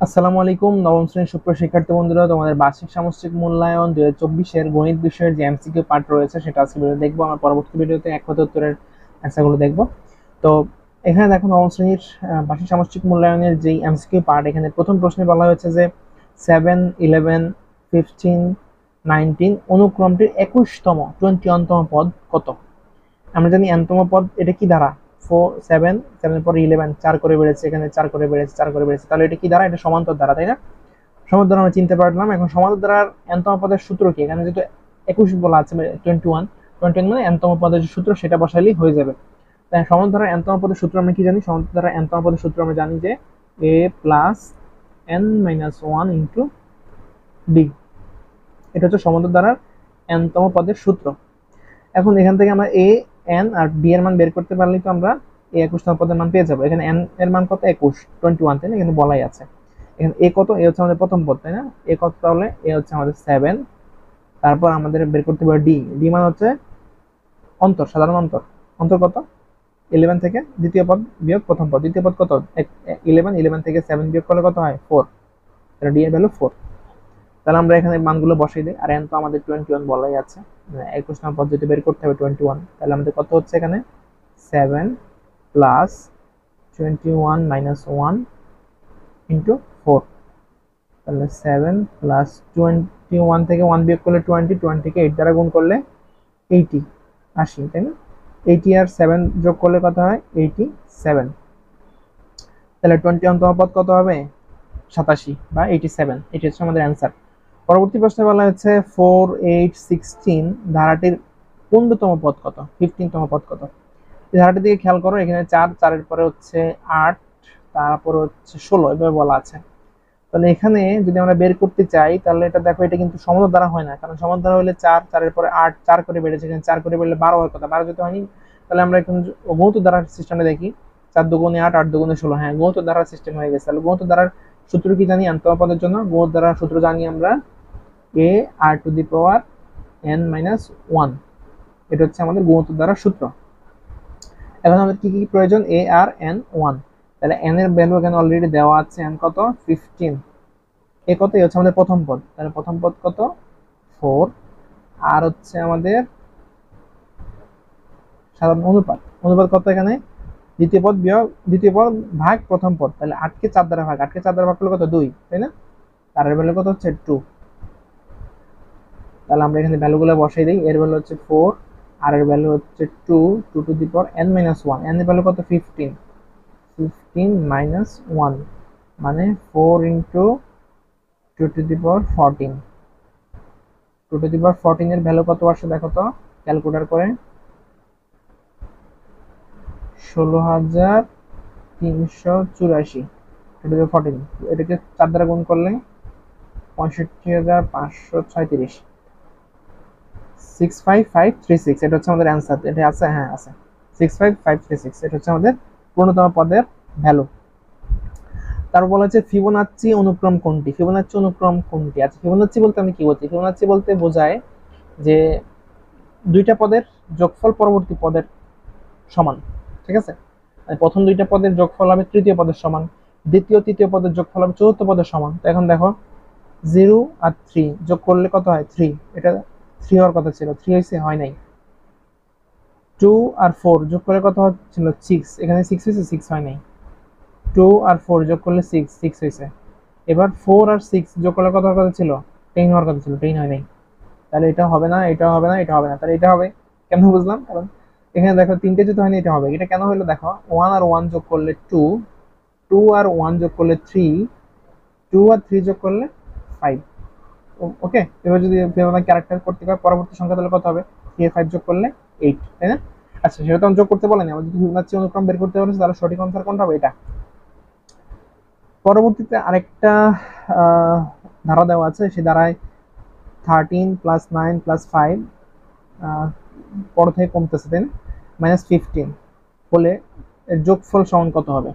আসসালামু আলাইকুম। নবম শ্রেণীর সুপ্রিয় শিক্ষার্থী বন্ধুরা, তোমাদের বার্ষিক সামষ্টিক মূল্যায়ন 2024 গণিত বিষয়ের যে এমসিকিউ পার্ট রয়েছে সেটা আজকে ভিডিও দেখবো। আমার পরবর্তী ভিডিওতে এক কথা উত্তরের অ্যান্সারগুলো দেখবো। তো এখানে দেখো নবম শ্রেণীর বার্ষিক সামষ্টিক মূল্যায়নের যেই এমসিকিউ পার্ট, এখানে প্রথম প্রশ্নে বলা হয়েছে যে 7, 11, 15, 19 অনুক্রমটির 21তম 21তম পদ কত। আমরা জানি এনতম পদ এটা কি দ্বারা 7 এর পর 11 4 করে বেড়েছে, এখানে 4 করে বেড়েছে, 4 করে বেড়েছে, তাহলে এটা কি দ্বারা? এটা সমান্তর দ্বারা, তাই না? সমান্তর দ্বারা আমরা চিনতে পারলাম। এখন সমান্তর দ্বারার এনতম পদের সূত্র কি? এখানে যেহেতু 21 বলা আছে, 21 মানে এনতম পদের যে সূত্র সেটা বসাইলেই হয়ে যাবে। তাই সমান্তর দ্বারার এনতম পদের সূত্র আমরা কি জানি? সমান্তর দ্বারার এনতম পদের সূত্র আমরা জানি যে a plus n minus 1 into b। এটা হচ্ছে সমান্তর দ্বারার এনতম পদের সূত্র। এখন এখান থেকে আমরা a n আর b এর মান বের করতে পারলেই তো আমরা এই 21তম পদের মান পেয়ে যাবো। এখানে n এর মান কত? 21, তাই না? এখানে বলাই আছে। এখানে a কত? a হচ্ছে আমাদের প্রথম পদ, তাই না? a কত? তাহলে a হচ্ছে আমাদের 7। তারপর আমাদের বের করতে হবে d মান হচ্ছে অন্তর, সাধারণ অন্তর। অন্তর কত? 11 থেকে দ্বিতীয় পদ বিয়োগ প্রথম পদ। দ্বিতীয় পদ কত? 11 থেকে 7 বিয়োগ করলে কত হয়? 4। তাহলে d এর ভ্যালু 4। তাহলে আমরা এখানে মানগুলো বসাই দিই। আর n তো আমাদের 21 বলাই আছে, 21তম পদ যদি বের করতে হবে 21, তাহলে আমাদের কত হচ্ছে এখানে? 7 প্লাস 21 মাইনাস 1 ইন্টু 4। তাহলে 7 প্লাস 21 থেকে 1 বিয়োগ করলে 20 কে 8 দ্বারা গুণ করলে 80, 80, তাই না? 80 আর 7 যোগ করলে কত হয়? 87। তাহলে 21তম পদ কত হবে? 87 বা 87। এটি হচ্ছে আমাদের অ্যান্সার। পরবর্তী প্রশ্নে বলা হচ্ছে 4, 8, 16 ধারাটির 15তম পদ কত, 15তম পদ কত। এই ধারাটির দিকে খেয়াল করো। এখানে 4, 4 এর পরে হচ্ছে 8, তারপর হচ্ছে 16, এভাবে বলা আছে। তাহলে এখানে যদি আমরা বের করতে চাই, তাহলে এটা দেখো, এটা কিন্তু সমান্তর দ্বারা হয় না, কারণ সমান্তর দ্বারা হলে 4, 4 এর পরে 8, 4 করে বেড়েছে, এখানে 4 করে বেড়ে 12 হওয়ার কথা, 12 যেতে হয়নি। তাহলে আমরা এখন গুণিত দ্বারার সিস্টেমে দেখি। 4 দুগুণে 8, 8 দুগুণে 16, হ্যাঁ গুণিত দ্বারার সিস্টেম হয়ে গেছে। তাহলে গুণিত দ্বারার সূত্র কি জানি? এনতম পদের জন্য গুণিত দ্বারার সূত্র জানি আমরা a r two the power n minus 1। এটা হচ্ছে আমাদের গুণিত দ্বারার সূত্র। এখন আমাদের কি কি প্রয়োজন? a r n 1। তাহলে n এর ভ্যালু এখানে অলরেডি দেওয়া আছে। n কত? 15। এ কত? এ হচ্ছে আমাদের প্রথম পদ। তাহলে প্রথম পদ কত? 4। আর হচ্ছে আমাদের সাধারণ অনুপাত। অনুপাত কত এখানে? দ্বিতীয় পদ বিয়োগ দ্বিতীয় পদ ভাগ প্রথম পদ। তাহলে 8 কে 4 দ্বারা ভাগ, 8 কে 4 দ্বারা ভাগ করলে কত? 2, তাই না? তার ভ্যালু কত হচ্ছে? 2। তাহলে আমরা এখানে ভ্যালুগুলো বসাই দিই। এর ভ্যালু হচ্ছে 4, আর এর ভ্যালু হচ্ছে 2, 2 to the power n minus 1। n এর ভ্যালু কত? 15। 15 মাইনাস 1 মানে 4 into 2 to the power 14। 2 to the power 14 এর ভ্যালু কত আসে দেখো তো ক্যালকুলেটর করে? 16,384। 2 টু দি পাওয়ার 14, এটাকে 4 দ্বারা গুণ করলে 65,536। 65536, এটা হচ্ছে আমাদের অ্যান্সার। এটা আছে? হ্যাঁ আছে, 65536। এটা হচ্ছে আমাদের পূর্ণতম পদের ভ্যালু। তারপর বলা হচ্ছে ফিবোনাচ্চি অনুক্রম কোনটি? ফিবোনাচ্চি অনুক্রম কোনটি? আচ্ছা, ফিবোনাচ্চি বলতে আমি কি বলছি? ফিবোনাচ্চি বলতে বোঝায় যে দুইটা পদের যোগফল পরবর্তী পদের সমান, ঠিক আছে? প্রথম দুইটা পদের যোগফল হবে তৃতীয় পদের সমান, দ্বিতীয় তৃতীয় পদের যোগফল হবে চতুর্থ পদের সমান। তো এখন দেখো 0 আর 3 যোগ করলে কত হয়? 3। এটা 3 হওয়ার কথা ছিল, 3 হয়েছে? হয় নাই। 2 আর 4 যোগ করলে কত হচ্ছিল? 6। এখানে 6 হয়েছে? 6 হয় নাই। 2 আর 4 যোগ করলে 6, 6 হয়েছে। এবার 4 আর 6 যোগ করলে কত হওয়ার কথা ছিল? 10 হওয়ার কথা ছিল, 10 হয় নাই। তাহলে এটা হবে না, এটা হবে না, এটা হবে না, তাহলে এটা হবে। কেন বুঝলাম? কারণ এখানে দেখো তিনটে যদি হয়নি, এটা হবে। এটা কেন হলো দেখো, 1 আর 1 যোগ করলে 2, 2 আর 1 যোগ করলে 3, 2 আর 3 যোগ করলে 5। ওকে, এবার যদি ক্যারেক্টার করতে হয় পরবর্তী সংখ্যা, তাহলে কত হবে? 3 আর 5 যোগ করলে 8, তাই না? আচ্ছা, সেটা তো আমি যোগ করতে বলেনি, আমাদের যদি ফিবোনাচ্চি অনুক্রম বের করতে বলেছে, তাহলে সঠিক আনসার কোনটা হবে? এটা। পরবর্তীতে আরেকটা ধারা দেওয়া আছে, সেই ধারায় 13 প্লাস 9 প্লাস 5 বড় থেকে কমতেছে, তাই না? -15 হলে এর যোগফল সমান কত হবে?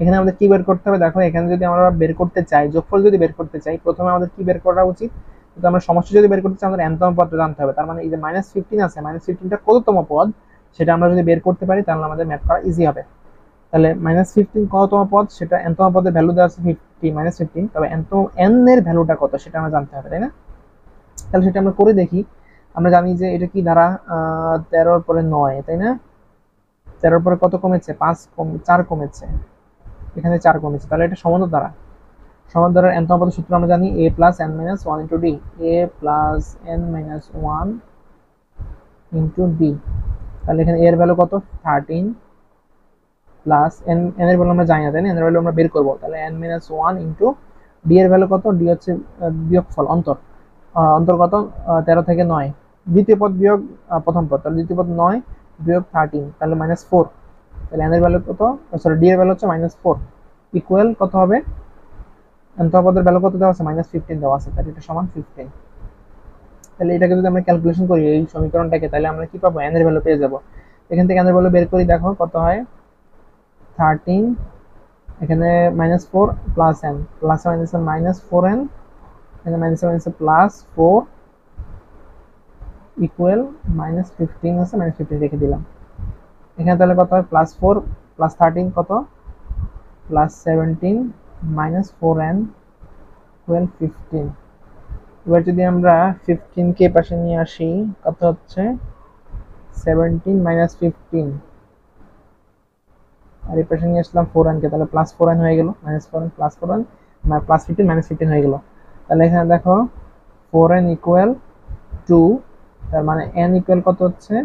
এখানে আমাদের কি বের করতে হবে? দেখো, এখানে যদি আমরা বের করতে চাই, যোগফল যদি বের করতে চাই, প্রথমে আমাদের কি বের করা উচিত? কিন্তু আমরা সমষ্টি যদি বের করতে চাই, আমাদের nতম পদটা জানতে হবে। তার মানে এই যে -15 আছে, -15টা কততম পদ সেটা আমরা যদি বের করতে পারি, তাহলে আমাদের ম্যাথ করা ইজি হবে। তাহলে -15 কততম পদ, সেটা nতম পদের ভ্যালু দেওয়া আছে 50 -15, তবে n এর ভ্যালুটা কত সেটা আমরা জানতে হবে, তাই না? তাহলে সেটা আমরা করে দেখি। আমরা জানি যে এটা কি দ্বারা 13 পরে 9, তাই না? 13 পরে কত কমেছে? 4 কমেছে, এখানে 4 কমেছে, তাহলে এটা সমান্তর দ্বারা। সমান দ্বারার nতম পদের সূত্র আমরা জানি a plus n minus 1 into d, a plus n minus 1 into d। তাহলে এখানে a এর ভ্যালু কত? 13 প্লাস n, n এর ভ্যালু আমরা জানি না, তাই না? n এর ভ্যালু আমরা বের করব, তাহলে n মাইনাস 1 ইন্টু d এর ভ্যালু কত? d হচ্ছে বিয়োগফল, অন্তর কত? 13 থেকে 9, দ্বিতীয় পদ বিয়োগ প্রথম পদ, তাহলে দ্বিতীয় পদ 9 বিয়োগ 13, তাহলে -4। তাহলে n এর ভ্যালু কত? সরি, d এর ভ্যালু হচ্ছে -4, ইকুয়াল কত হবে? nতম পদের ভ্যালু কত দেওয়া আছে? -15 দেওয়া আছে, তাহলে এটা সমান 15। তাহলে এটাকে যদি আমরা ক্যালকুলেশন করি এই সমীকরণটাকে, তাহলে আমরা কি পাবো? n এর ভ্যালু পেয়ে যাব। এখান থেকে n এর ভ্যালু বের করি, দেখো কত হয়? 13, এখানে -4 প্লাস n, প্লাস মাইনাসে -4n, এখানে মাইনাসে মাইনাসে +4 ইকুয়াল -15 আছে, -15 রেখে দিলাম। এখানে তাহলে কত হয়? +4 প্লাস 13 কত? +17 -4n ইকুয়াল 15। এবার যদি আমরা 15 কে পাশে নিয়ে আসি, কত হচ্ছে? 17 -15, আর এই পাশে নিয়ে আসলাম 4n কে, তাহলে +4n হয়ে গেল, -4n +4n +15 -15 হয়ে গেল। তাহলে এখানে দেখো 4n ইকুয়াল 2, তার মানে n ইকুয়াল কত হচ্ছে?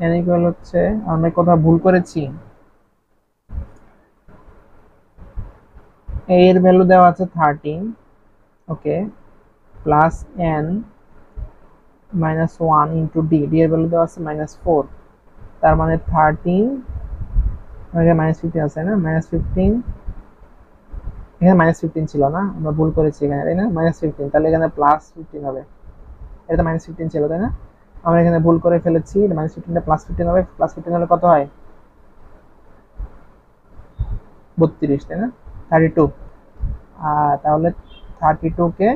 n ইকুয়াল হচ্ছে, আমরা কথা ভুল করেছি, a এর ভ্যালু দেওয়া আছে 13, okay, plus n -1 into d, d এর ভ্যালু দেওয়া আছে -4, তার মানে 13, -15 আছে না? -15, এখানে -15 ছিল না, আমরা ভুল করেছি এখানে, তাই না? -15, তাহলে এখানে +15 হবে, এটা তো -15 ছিল, তাই না? আমরা এখানে ভুল করে ফেলেছি, -15টা +15 হবে, +15 হলে কত হয়? 32, তাই না? 32, তাহলে 32 কে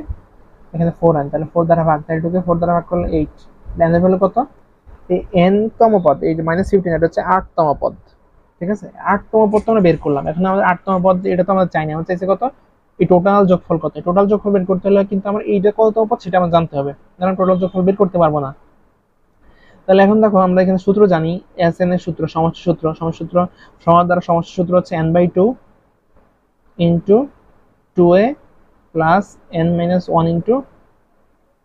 এখানে 4n, তাহলে 4 দ্বারা ভাগ, 32 কে 4 দ্বারা ভাগ করলে 8, n এর ভ্যালু কত? এই n তম পদ, এই যে -15, এটা হচ্ছে 8তম পদ, ঠিক আছে? 8তম পদ তো আমরা বের করলাম, এখন আমাদের 8তম পদ, এটা তো আমরা চাই না, আমরা চাইছি কত? এই টোটাল যোগফল কত? টোটাল যোগফল বের করতে হলে কিন্তু আমার এইটা কততম পদ সেটা আমরা জানতে হবে, কারণ টোটাল যোগফল বের করতে পারবো না। তাহলে এখন দেখো, আমরা এখানে সূত্র জানি, Sn এর সূত্র, সমষ্টি সূত্র, সমাস দ্বারা সমষ্টি সূত্র হচ্ছে n/2 into 2a plus n minus 1 into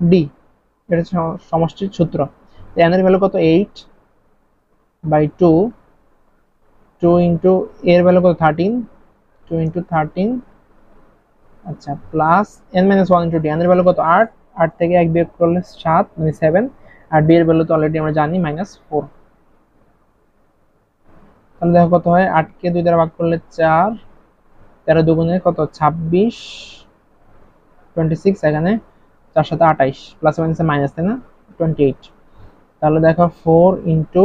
d, এটা হচ্ছে সমষ্টির সূত্র। n এর ভ্যালু কত? 8/2, 2 ইন্টু এর ভ্যালু কত? 13, 2 ইন্টু 13, আচ্ছা, plus n minus 1 into d, n এর ভ্যালু কত? 8, 8 থেকে 1 বিয়োগ করলে 7, মানে 7, আর d এর ভ্যালু তো অলরেডি আমরা জানি -4। তাহলে দেখো কত হয়? 8 কে 2 দ্বারা ভাগ করলে 4, 13 দুগুণে কত? 26, 26, এখানে 4 সাথে 28, প্লাস মাইনাসে মাইনাস, তাই না? 28। তাহলে দেখো 4 ইন্টু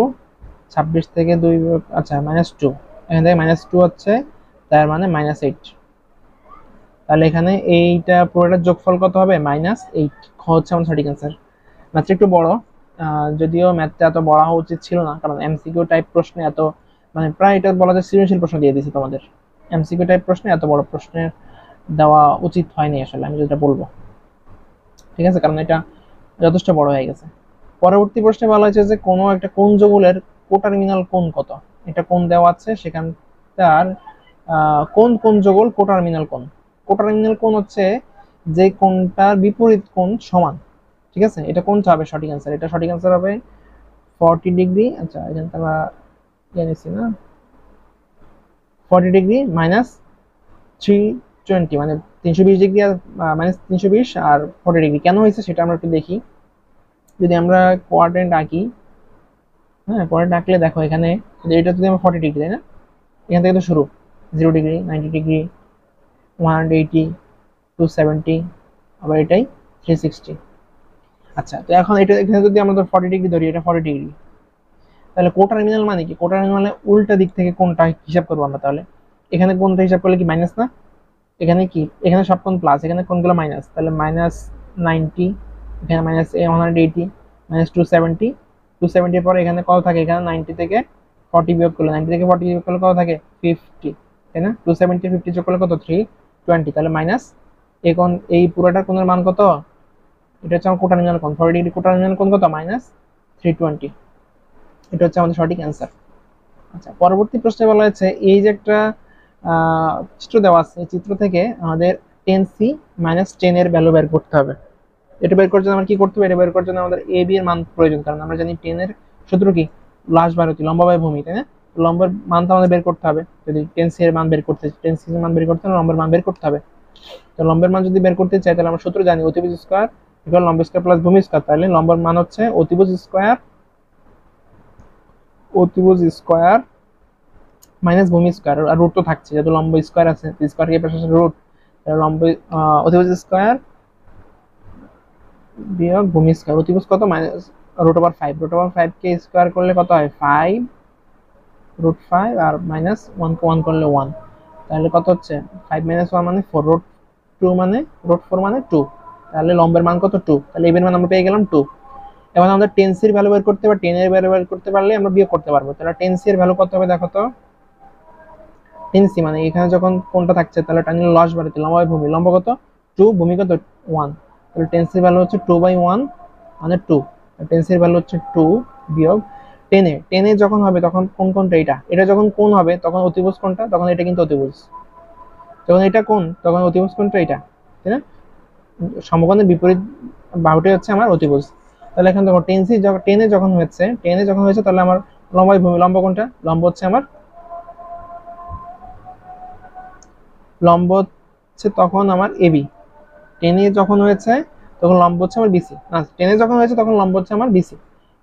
26 থেকে 2, আচ্ছা -2, এখান থেকে -2 হচ্ছে, তার মানে -8। তাহলে এখানে এইটা পুরোটার যোগফল কত হবে? -8 হচ্ছে আমার সঠিক অ্যান্সার। ম্যাথটা একটু বড়, যদিও ম্যাথটা এত বড় হওয়া উচিত ছিল না, কারণ এমসিকিউ টাইপ প্রশ্নে এত, মানে প্রায় এটা বলা যায় সৃজনশীল প্রশ্ন দিয়ে দিয়েছি তোমাদের। এমসিকিউ টাইপ প্রশ্নে এত বড় প্রশ্নের দেওয়া উচিত হয়নি আসলে, আমি যেটা বলবো, ঠিক আছে? কারণ এটা যথেষ্ট বড় হয়ে গেছে। পরবর্তী প্রশ্নে বলা হয়েছে যে কোনো একটা কোণ যৌগের কোটার্মিনাল কোণ কত? এটা কোণ দেওয়া আছে, সেখানকার কোন কোণ যৌগল কোটার্মিনাল কোণ। কোটার্মিনাল কোণ হচ্ছে যে কোণটার বিপরীত কোণ সমান, ঠিক আছে? এটা কোনটা হবে সঠিক অ্যান্সার? এটা সঠিক অ্যান্সার হবে 40 ডিগ্রি, আচ্ছা এখানে আমরা জানিছি না, 40 ডিগ্রি মাইনাস 320, মানে 320 ডিগ্রি আর -320 আর 40 ডিগ্রি। কেন হয়েছে সেটা আমরা একটু দেখি। যদি আমরা কোয়াড্রেন্ট আঁকি, হ্যাঁ, কোয়াড্রেন্ট আঁকলে দেখো এখানে, এটা যদি আমরা 40 ডিগ্রি, তাই না? এখান থেকে তো শুরু, 0 ডিগ্রি, 90 ডিগ্রি, 180, 270, আবার এটাই 360। আচ্ছা, তো এখন এটা এখানে যদি আমরা 40 ডিগ্রি ধরি, এটা 40 ডিগ্রি, তাহলে কোটার্মিনাল মানে কি? কোটার্মিনাল মানে উল্টা দিক থেকে কোনটা হিসাব করবো আমরা। তাহলে এখানে কোনটা হিসাব করলে কি মাইনাস না? এখানে কি? এখানে সব কোণ প্লাস, এখানে কোনগুলো মাইনাস, তাহলে -90, এখানে -180, মাইনাস 270, 270 পরে এখানে কত থাকে, এখানে 90 থেকে 40 বিয়োগ করলে, 90 থেকে 40 বিয়োগ করলে কত থাকে 50, তাই না? 270 50 যোগ করলে কত 320, তাহলে মাইনাস এখন এই পুরোটার কোণের মান কত, এটা হচ্ছে আমার কোটার্নিয়াল কোণ, 40 ডিগ্রি কোটার্নিয়াল কোণ কত, মাইনাস 320। এটা হচ্ছে আমাদের সঠিক অ্যান্সার। আচ্ছা, পরবর্তী প্রশ্নে বলা হয়েছে এই যে একটা চিত্র দেওয়া আছে, এই চিত্র থেকে আমাদের 10c মাইনাস 10 এর ভ্যালু বের করতে হবে। এটা বের করার জন্য আমরা কি করতে হবে, এটা বের করার জন্য আমাদের এ বি এর মান প্রয়োজন, কারণ আমরা জানি 10 এর সূত্র কি, লাস্ট বার হচ্ছে লম্বা বাই ভূমি, তাই না? লম্বের মান তো আমাদের বের করতে হবে, যদি 10c এর মান বের করতে, 10c এর মান বের করতে হলে লম্বের মান বের করতে হবে। তো লম্বের মান যদি বের করতে চাই তাহলে আমরা সূত্র জানি, অতিভুজ স্কয়ার ইকুয়াল লম্ব স্কয়ার প্লাস ভূমি স্কয়ার। তাহলে লম্বের মান হচ্ছে অতিভুজ স্কয়ার মাইনাস ভূমি স্কয়ার, আর রুট তো থাকছে, যেহেতু লম্ব স্কয়ার আছে, স্কয়ার কে পাশে রুট, লম্ব অতিভুজ স্কয়ার বিয়োগ ভূমি স্কয়ার, অতিভুজ কত minus root over 5, root over 5 কে স্কয়ার করলে কত হয় 5 রুট 5, আর মাইনাস 1 কে 1 করলে 1, তাহলে কত হচ্ছে 5 মাইনাস 1 মানে 4, রুট 2 মানে রুট 4 মানে 2, তাহলে লম্বের মান কত 2, তাহলে এর মান আমরা পেয়ে গেলাম 2। এবার আমরা 10c এর ভ্যালু বের করতে পারবো, 10 এর ভ্যালু বের করতে পারলে আমরা বিয়োগ করতে পারবো। তাহলে 10c এর ভ্যালু কত হবে দেখো তো, 10c মানে এখানে যখন কোনটা থাকছে তাহলে টানিলে লস বাড়াতে, লম্ব বাই ভূমি, লম্ব কত 2, ভূমি কত 1, তাহলে 10c এর ভ্যালু হচ্ছে 2/1 মানে 2, 10c এর ভ্যালু হচ্ছে 2 বিয়োগ 10 এ যখন হবে তখন কোন কোনটা, এটা যখন কোণ হবে তখন অতিভুজ কোনটা, তখন এটা কিন্তু অতিভুজ, যখন এটা কোণ তখন অতিভুজ কোনটা এটা, তাই না? সমকোণের বিপরীত বাহুটাই হচ্ছে আমার অতিভুজ। তাহলে এখন দেখো 10c যখন 10 এ যখন হয়েছে তাহলে আমার লম্ব বাই ভূমি, লম্ব কোনটা, লম্ব হচ্ছে আমার লম্ব হচ্ছে তখন আমার এবি, 10 এ যখন হয়েছে তখন লম্ব হচ্ছে আমার বিসি, না 10 এ যখন হয়েছে তখন লম্ব হচ্ছে আমার বিসি,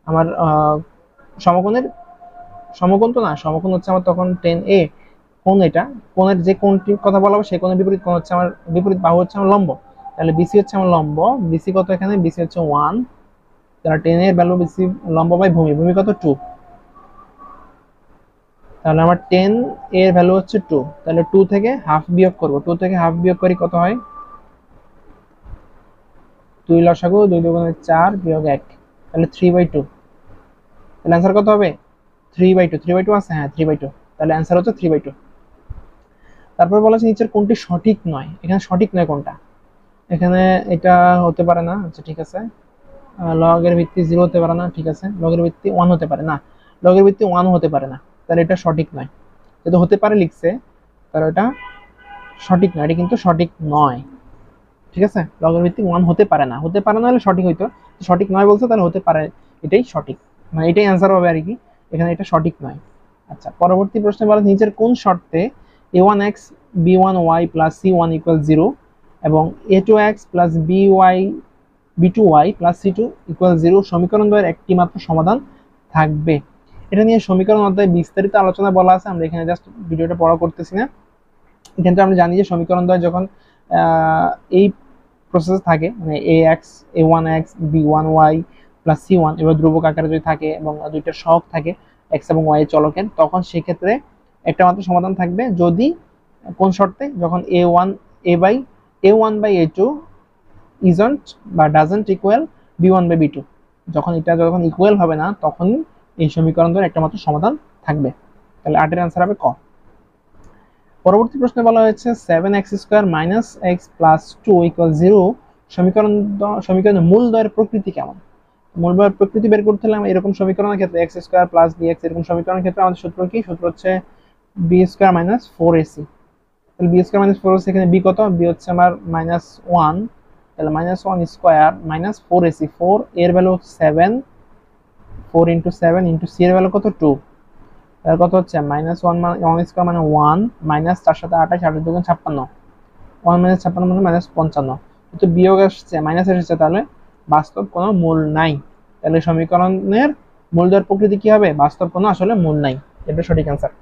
আমার সমকোণের সমকোণ তো না, সমকোণ হচ্ছে আমার তখন 10a, কোণ এটা, কোণের যে কোণটির কথা বলা হবে সেই কোণের বিপরীত কোণ হচ্ছে আমার, বিপরীত বাহু হচ্ছে আমার লম্ব, তাহলে বিসি হচ্ছে আমার লম্ব, বিসি কত এখানে, বিসি হচ্ছে 1, তাহলে 10 এর ভ্যালু বিসি লম্ব বাই ভূমি, ভূমি কত 2, তাহলে আমার 10 এর ভ্যালু হচ্ছে 2, তাহলে 2 থেকে হাফ বিয়োগ করব, 2 থেকে হাফ বিয়োগ করি কত হয়, 2 লসাগু 2 দুগুণে 4 বিয়োগ 1, তাহলে 3/2, তাহলে অ্যান্সার কত হবে 3/2, 3/2 আছে, হ্যাঁ 3/2, তাহলে অ্যান্সার হচ্ছে 3/2। তারপর বলা আছে নিচের কোনটি সঠিক নয়, এখানে সঠিক নয় কোনটা, এখানে এটা হতে পারে না, আচ্ছা ঠিক আছে, লগের ভিত্তি 0 হতে পারে না, ঠিক আছে, লগের ভিত্তি 1 হতে পারে না, লগের ভিত্তি 1 হতে পারে না, তাহলে এটা সঠিক নয়, যেহেতু হতে পারে লিখছে তাহলে এটা সঠিক নয়, এটা কিন্তু সঠিক নয়, ঠিক আছে, লগের ভিত্তি 1 হতে পারে না, হতে পারে না হলে সঠিক হইতো, সঠিক নয় বলছে তাহলে হতে পারে, এটাই সঠিক, মানে এটাই অ্যান্সার হবে আর কি, এখানে এটা সঠিক নয়। আচ্ছা, পরবর্তী প্রশ্নে বলা নিচের কোন শর্তে a1x b1y plus c1 equal 0 এবং a2x plus b2y plus c2 equal 0 সমীকরণ দ্বয়ের একটি মাত্র সমাধান থাকবে। এটা নিয়ে সমীকরণ অধ্যায়ে বিস্তারিত আলোচনা বলা আছে, আমরা এখানে জাস্ট ভিডিওটা পড়া করতেছি না। এখানে আমরা জানি যে সমীকরণ দ্বয় যখন এই প্রসেস থাকে, মানে a1x b1y প্লাস c1 এবার ধ্রুবক আকারে যদি থাকে এবং দুইটা সহগ থাকে x এবং y এর চলকের, তখন সেক্ষেত্রে একটা মাত্র সমাধান থাকবে যদি কোন শর্তে, যখন a1/a2 isn't বা doesn't equal b1/b2, যখন ইকুয়াল হবে না তখন এই সমীকরণের একটা মাত্র সমাধান থাকবে। তাহলে 8 এর অ্যান্সার হবে ক। পরবর্তী প্রশ্নে বলা হয়েছে 7x² - x + 2 = 0 সমীকরণের মূল দ্বয়ের প্রকৃতি কেমন? মূল দ্বয়ের প্রকৃতি বের করতে হলে এরকম সমীকরণের ক্ষেত্রে x² + bx এরকম সমীকরণের ক্ষেত্রে আমাদের সূত্র কি, সূত্র হচ্ছে b² - 4ac, তাহলে b² - 4ac, এখানে b কত, b হচ্ছে আমার -1, তাহলে -1² - 4ac, 4 এর ভ্যালু 7, 4 × 7 × c এর ভ্যালু কত 2, তাহলে কত হচ্ছে -1 1² মানে 1, মাইনাস 4 7 28, 28 2 56, 1 - 56 মানে -55, কিন্তু বিয়োগ আসছে, মাইনাস এসেছে, তাহলে বাস্তব কোনো মূল নাই, তাহলে সমীকরণের মূল দ্বয়ের প্রকৃতি কি হবে, বাস্তব কোনো আসলে মূল নাই, এটা সঠিক অ্যান্সার।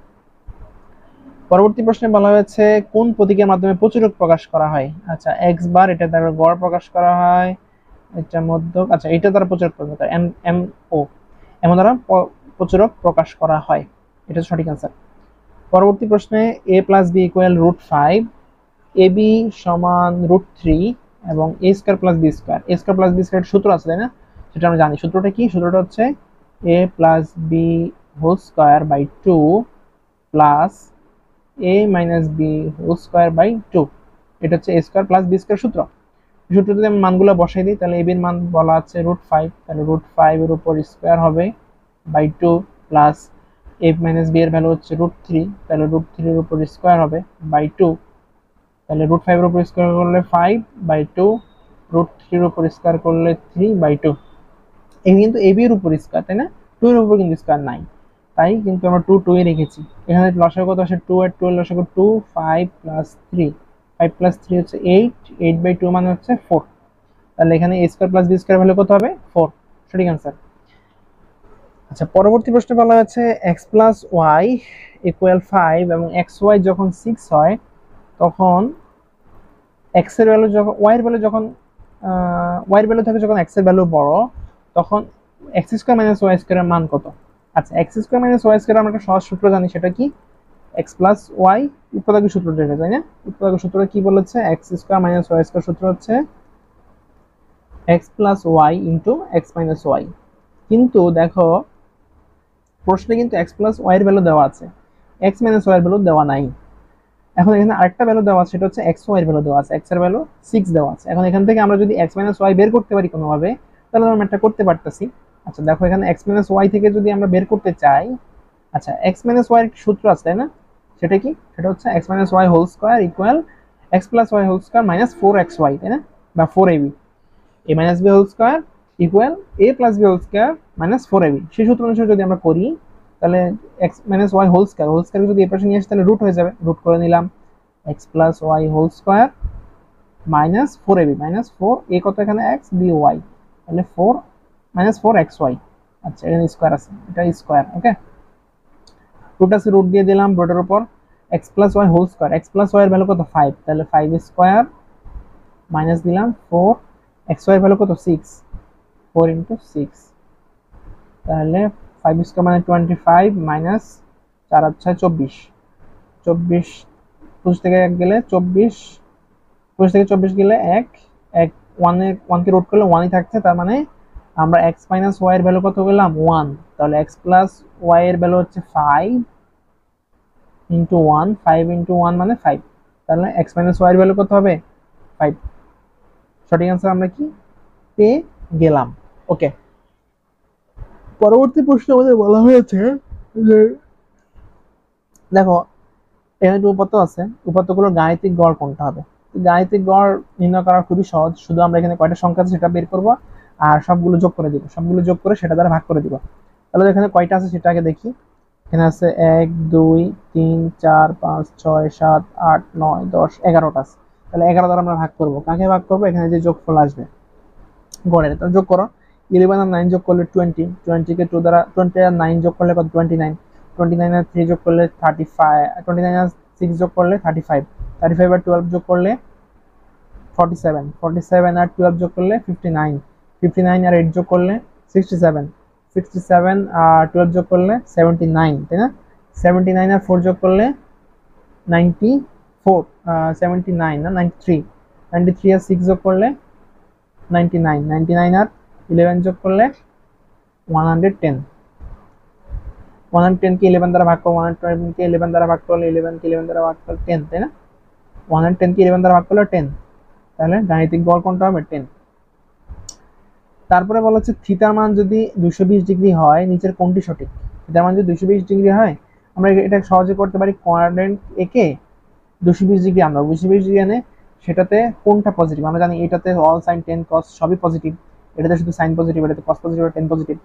পরবর্তী প্রশ্নে বলা হয়েছে কোন প্রতীকের মাধ্যমে প্রচুরক প্রকাশ করা হয়? আচ্ছা, x বার, এটা দ্বারা গড় প্রকাশ করা হয়, এটা মধ্যক, আচ্ছা এটা দ্বারা প্রচুরক প্রকাশ করা হয়, m o এমন দ্বারা প্রচুরক প্রকাশ করা হয়, এটা সঠিক অ্যান্সার। পরবর্তী প্রশ্নে a + b = √5, ab = √3 এবং a² + b², a² + b² সূত্র আছে তাই না, সেটা আমরা জানি। সূত্রটা কি? সূত্রটা হচ্ছে a plus b whole square by 2 plus a minus b whole square by 2। এটা হচ্ছে a square plus b square সূত্র। সূত্র যদি আমি মানগুলো বসাই দিই, তাহলে a এর মান বলা আছে √5, তাহলে √5 এর উপর স্কোয়ার হবে by 2 plus a minus b এর ভ্যালু হচ্ছে √3, তাহলে √3 এর উপর স্কোয়ার হবে বাই 2, তাহলে √5 এর উপর স্কোয়ার করলে 5 বাই 2, √3 এর উপর স্কোয়ার করলে 3 বাই 2। এই কিন্তু ab এর উপর স্কোয়ার, তাই না? 2 এর উপর কিন্তু স্কোয়ার নাই, তাই কিন্তু আমরা 2 2 এ রেখেছি। এখানে লসাগু কত আসে? 2 আর 2 এর লসাগু 2, 5 প্লাস 3, 5 প্লাস 3 হচ্ছে 8, 8 বাই 2 মানে হচ্ছে 4। তাহলে এখানে a square plus b square value কত হবে? 4, সঠিক आंसर। আচ্ছা, পরবর্তী প্রশ্নে বলা আছে x প্লাস ওয়াই ইকুয়াল 5 এবং xy যখন 6 হয় তখন x এর ভ্যালু যখন y এর ভ্যালু যখন y এর ভ্যালু থাকে যখন x এর ভ্যালু বড়, তখন x square minus y square এর মান কত? আচ্ছা, x square minus y square আমরা একটা সহজ সূত্র জানি, সেটা কি? x প্লাস y উৎপাদকের সূত্র যেটা, তাই না? উৎপাদকের সূত্র কি বলেছে? x square minus y square সূত্র হচ্ছে x plus y into x minus y। কিন্তু দেখো প্রশ্নে কিন্তু x প্লাস y এর ভ্যালু দেওয়া আছে, x মাইনাস y এর ভ্যালু দেওয়া নাই। এখন এখানে আরেকটা ভ্যালু দেওয়া আছে, সেটা হচ্ছে xy এর ভ্যালু দেওয়া আছে, x এর ভ্যালু 6 দেওয়া আছে। এখন এখান থেকে আমরা যদি x y বের করতে পারি কোনোভাবে, তাহলে আমরা এটা করতে পারতেছি। আচ্ছা দেখো, এখানে x y থেকে যদি আমরা বের করতে চাই, আচ্ছা x y এর সূত্র আছে, তাই না? সেটা কি? সেটা হচ্ছে x y whole square equal x plus y whole square minus 4xy, তাই না? বা 4ab, a মাইনাস b whole square equal a plus b whole square minus 4ab। সেই সূত্র অনুসারে যদি আমরা করি, তাহলে x y হোল স্কয়ার যদি এই পাশে নিয়ে আসি, তাহলে রুট হয়ে যাবে, রুট করে নিলাম x plus y whole square minus 4ab, minus 4 a কত এখানে x, b y, তাহলে 4 মাইনাস 4xy। আচ্ছা, এখানে স্কয়ার আছে, এটা স্কয়ার, ওকে। রুট আছে, রুট দিয়ে দিলাম রুটের উপর x plus y whole square, x plus y এর ভ্যালু কত? 5, তাহলে 5 স্কয়ার মাইনাস দিলাম 4, xy এর ভ্যালু কত? 6, 4 ইনটু 6, তাহলে 5 স্কয়ার মানে 25 মাইনাস 4 আর 6 24, 24 25 থেকে 1 গেলে 24, 25 থেকে 24 গেলে 1, 1 কে রুট করলে 1ই থাকছে, তার মানে আমরা x মাইনাস y এর ভ্যালু কত পেলাম? 1। তাহলে x প্লাস y এর ভ্যালু হচ্ছে 5 ইনটু 1, 5 ইনটু 1 মানে 5, তাহলে x মাইনাস y এর ভ্যালু কত হবে? 5। সঠিক आंसर আমরা কি পেয়ে গেলাম, ওকে। পরবর্তী প্রশ্ন আমাদের বলা হয়েছে যে দেখো এখানে একটা উপাত্ত আছে, উপাত্তগুলোর গাণিতিক গড় কোনটা হবে? গাণিতিক গড় নির্ণয় করা খুবই সহজ, শুধু আমরা এখানে কয়টা সংখ্যা আছে সেটা বের করব আর সবগুলো যোগ করে দিব, সবগুলো যোগ করে সেটা দ্বারা ভাগ করে দিব। তাহলে এখানে কয়টা আছে সেটা আগে দেখি। এখানে আছে 1 2 3 4 5 6 7 8 9 10 11টা আছে। তাহলে 11 দ্বারা আমরা ভাগ করব, কাকে ভাগ করব? এখানে যে যোগফল আসবে গড়ের, তাহলে যোগ করো। 11 আর 9 যোগ করলে 20, 20 কে 2 দ্বারা 20 আর 9 যোগ করলে কত? 29, 29 আর 3 যোগ করলে 35, 29 আর 6 যোগ করলে 35, 35 আর 12 যোগ করলে 47, 47 আর 12 যোগ করলে 59, 59 আর 8 যোগ করলে 67, 67 আর 12 যোগ করলে 79, তাই না? 79 আর 4 যোগ করলে 94, 79 না 93, 93 আর 6 যোগ করলে 99, 99 আর 11 যোগ করলে 110, 110 কে 11 দ্বারা ভাগ করলে 110 কে 11 দ্বারা ভাগ করলে 11 কে 11 দ্বারা ভাগ করলে 10, তাই না? 110 কে 11 দ্বারা ভাগ করলে 10, তাহলে গাণিতিক গড় কোনটা হবে? 10। তারপরে বলা হচ্ছে থিটার মান যদি 220 ডিগ্রি হয় নিচের কোনটি সঠিক? থিটার মান যদি 220 ডিগ্রি হয়, আমরা এটা সহজে করতে পারি। কোয়াড্রেন্ট একে 220 ডিগ্রি আনবো, 220 ডিগ্রি এনে সেটাতে কোনটা পজিটিভ আমরা জানি, এটাতে অল সাইন টেন কস সবই পজিটিভ, এটাতে শুধু সাইন পজিটিভ, এটাতে কস পজিটিভ আর টেন পজিটিভ।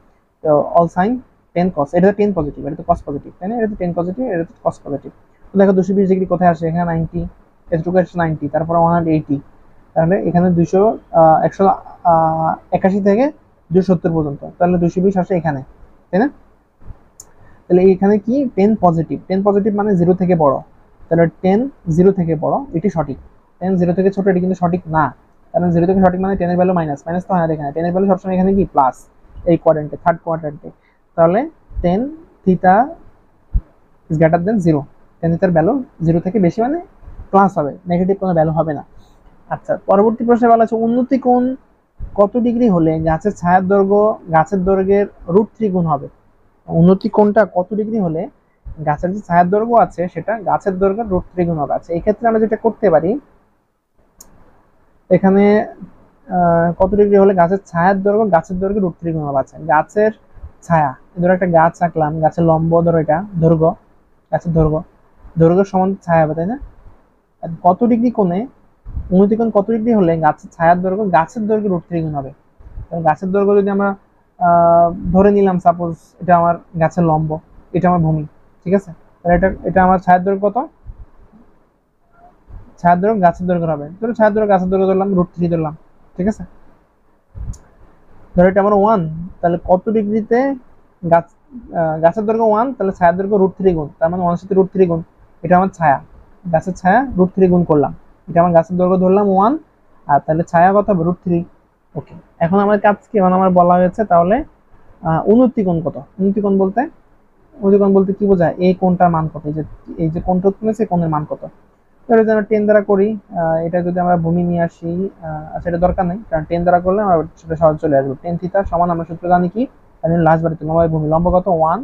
তো অল সাইন টেন কস, এটাতে টেন পজিটিভ, এটাতে কস পজিটিভ, তাই না? এটাতে টেন পজিটিভ, এটাতে কস পজিটিভ। তো দেখো 220 ডিগ্রি কোথায় আসে? এখানে 90, এটুকু আসছে 90, তারপরে 180, তাহলে এখানে 181 থেকে 270 পর্যন্ত, তাহলে 220 আসে এখানে, তাই না? তাহলে এখানে কি 10 পজিটিভ, 10 পজিটিভ মানে 0 থেকে বড়, তাহলে 10 0 থেকে বড়, এটি সঠিক। 10 0 থেকে ছোট, এটি কিন্তু সঠিক না, কারণ 0 থেকে সঠিক মানে 10 এর ভ্যালু মাইনাস, মাইনাস তো হয় না এখানে, 10 এর ভ্যালু সবসময় এখানে কি প্লাস, এই কোয়াড্রেন্টে থার্ড কোয়াড্রেন্টে। তাহলে 10 থিটা ইজ গ্রেটার দেন 0, 10 থিটার ভ্যালু 0 থেকে বেশি মানে প্লাস হবে, নেগেটিভ কোনো ভ্যালু হবে না। আচ্ছা, পরবর্তী প্রশ্নে বলা আছে উন্নতি কোণ কত ডিগ্রি হলে গাছের ছায়ার দৈর্ঘ্য গাছের দৈর্ঘ্যের √3 গুণ হবে? উন্নতি কোণটা কত ডিগ্রি হলে গাছের যে ছায়ার দৈর্ঘ্য আছে সেটা গাছের দৈর্ঘ্যের √3 গুণ হবে? আচ্ছা, এই ক্ষেত্রে আমরা যেটা করতে পারি, এখানে কত ডিগ্রি হলে গাছের ছায়ার দৈর্ঘ্য গাছের দৈর্ঘ্যের √3 গুণ হবে? আচ্ছা, গাছের ছায়া, ধরো একটা গাছ আঁকলাম, গাছের লম্ব ধরো এটা দৈর্ঘ্য, গাছের দৈর্ঘ্য সমান ছায়া হবে, তাই না? কত ডিগ্রি কোণে উন্নতি কোণ কত ডিগ্রি হলে গাছের ছায়ার দৈর্ঘ্য গাছের দৈর্ঘ্যের √3 গুণ হবে? গাছের দৈর্ঘ্য যদি আমরা ধরে নিলাম, সাপোজ এটা আমার গাছের লম্ব, এটা আমার ভূমি, ঠিক আছে? তাহলে এটা আমার ছায়ার দৈর্ঘ্য কত? ছায়ার দৈর্ঘ্য গাছের দৈর্ঘ্য হবে, ধরো ছায়ার দৈর্ঘ্য গাছের দৈর্ঘ্য ধরলাম √3 ধরলাম, ঠিক আছে? ধরো এটা আমার 1, তাহলে কত ডিগ্রিতে গাছের দৈর্ঘ্য 1, তাহলে ছায়ার দৈর্ঘ্য √3 গুণ, তার মানে 1 এর সাথে √3 গুণ, এটা আমার ছায়া, গাছের ছায়া √3 গুণ করলাম, এটা আমার গাছের দৈর্ঘ্য ধরলাম 1, আর তাহলে ছায়া কত হবে? √3। ওকে, এখন আমার কাজ কি? এখন আমার বলা হয়েছে তাহলে উন্নতি কোণ কত? উন্নতি কোণ বলতে কি বোঝায়? এই কোণটার মান কত? এই যে কোণটা উৎপন্ন হয়েছে, কোণের মান কত? ধরো যে আমরা 10 দ্বারা করি, এটা যদি আমরা ভূমি নিয়ে আসি, আচ্ছা এটা দরকার নেই, কারণ 10 দ্বারা করলে আমার সেটা সহজ চলে আসবে। tan থিটা সমান আমরা সূত্র জানি কি? লাস্ট বারে লম্বা ভূমি, লম্ব কত? 1,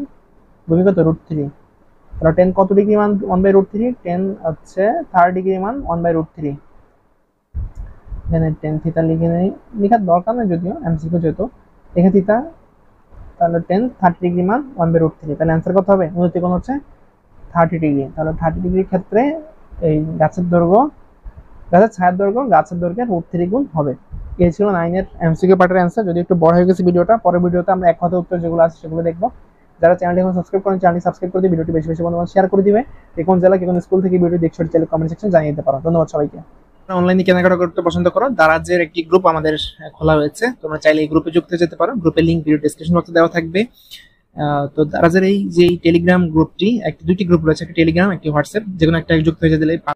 ভূমি কত? √3। তাহলে 10 কত ডিগ্রি মান? 1/√3। 10 হচ্ছে 30 ডিগ্রি মান 1/√3। এখানে tan থিটা লিখে নেই, লেখার দরকার নেই যদিও, এমসিকিউ যেহেতু। এখানে থিটা, তাহলে 30 ডিগ্রি মান 1/√3। তাহলে অ্যান্সার কত হবে? উন্নতি কোণ হচ্ছে 30 ডিগ্রি। তাহলে 30 ডিগ্রির ক্ষেত্রে এই গাছের ছায়ার দৈর্ঘ্য গাছের দৈর্ঘ্যের √3 গুণ হবে। এই ছিল 9 এর এমসিকিউ পার্টের অ্যান্সার। যদি একটু বড় হয়ে গেছে ভিডিওটা, পরের ভিডিওতে আমরা এক কথা উত্তর যেগুলো আছে সেগুলো দেখবো। যারা চ্যানেলটি এখন সাবস্ক্রাইব করেন, চ্যানেলটি সাবস্ক্রাইব করে দিয়ে ভিডিওটি বেশি বেশি বন্ধু শেয়ার করে দিবে। কোন জেলা কোন স্কুল থেকে ভিডিও দেখছো চাইলে কমেন্ট সেকশন জানিয়ে দিতে পারো। ধন্যবাদ সবাইকে। অনলাইনে কেনাকাটা করতে পছন্দ করো, দারাজের একটি গ্রুপ আমাদের খোলা হয়েছে, তোমরা চাইলে এই গ্রুপে যুক্ত যেতে পারো। গ্রুপের লিংক ভিডিও ডেসক্রিপশন বক্সে দেওয়া থাকবে। তো দারাজের এই যে টেলিগ্রাম গ্রুপটি, দুটি গ্রুপ রয়েছে, একটা টেলিগ্রাম, একটি হোয়াটসঅ্যাপ, যেকোনো একটা যুক্ত হয়ে দিলে